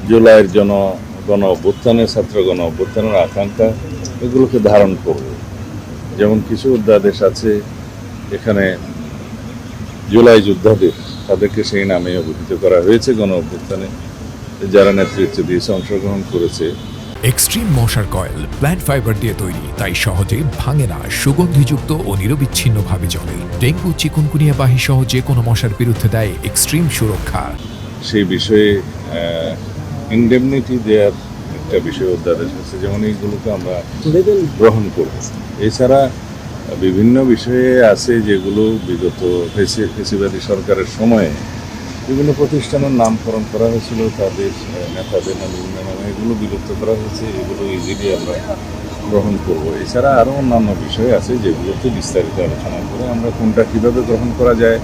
জুলাইয়ের গণ অভ্যুত্থানের ছাত্র গণ অভ্যুত্থানের আকাঙ্ক্ষা এগুলোকে ধারণ করবে। যেমন কিছু অধ্যাদেশ আছে এখানে জুলাই যোদ্ধাদের তাদেরকে সেই নামে অভিহিত করা হয়েছে গণ অভ্যুত্থানে যারা নেতৃত্ব দিয়েছে, অংশগ্রহণ করেছে। এক্সট্রিম মশার কয়েল প্ল্যান্ট ফাইবার দিয়ে তৈরি, তাই সহজে ভাঙে না, সুগন্ধিযুক্ত ও নিরবিচ্ছিন্নভাবে জ্বলে। ডেঙ্গু, চিকুনগুনিয়া বাহি সহ যে কোনো মশার বিরুদ্ধে দেয় এক্সট্রিম সুরক্ষা। সেই বিষয়ে ইনডেমনিটি দেওয়ার একটা বিষয় অধ্যাদেশ আছে, যেমন এইগুলোকে আমরা গ্রহণ করব। এছাড়া বিভিন্ন বিষয়ে আছে যেগুলো বিগত ফেসিবাদী সরকারের সময়ে বিভিন্ন প্রতিষ্ঠানের নামকরণ করা হয়েছিল, তাদের নেতাদের নামে এগুলো বিলুপ্ত করা হয়েছে, এগুলো ইজিলি আমরা গ্রহণ করব। এছাড়া আরও অন্যান্য বিষয় আছে যেগুলোতে বিস্তারিত আলোচনা করে আমরা কোনটা কীভাবে গ্রহণ করা যায়,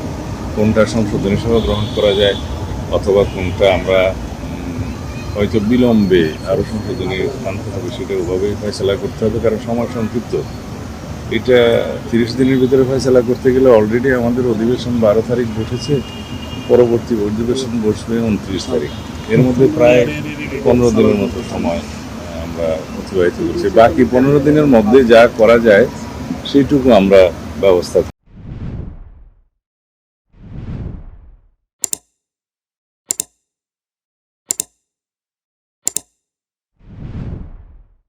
কোনটা সংশোধনী সহ গ্রহণ করা যায়, অথবা কোনটা আমরা হয়তো বিলম্বে আরও সংশোধনী আনতে হবে, সেটা ওভাবেই ফয়সলা করতে হবে, কারণ সময় সংক্ষিপ্ত। এটা 30 দিনের ভিতরে ফয়সলা করতে গেলে অলরেডি আমাদের অধিবেশন 12 তারিখ বসেছে, পরবর্তী অধিবেশন বসবে 29 তারিখ। এর মধ্যে প্রায় 15 দিনের মতো সময় আমরা অতিবাহিত করছি। বাকি 15 দিনের মধ্যে যা করা যায় সেইটুকু আমরা ব্যবস্থা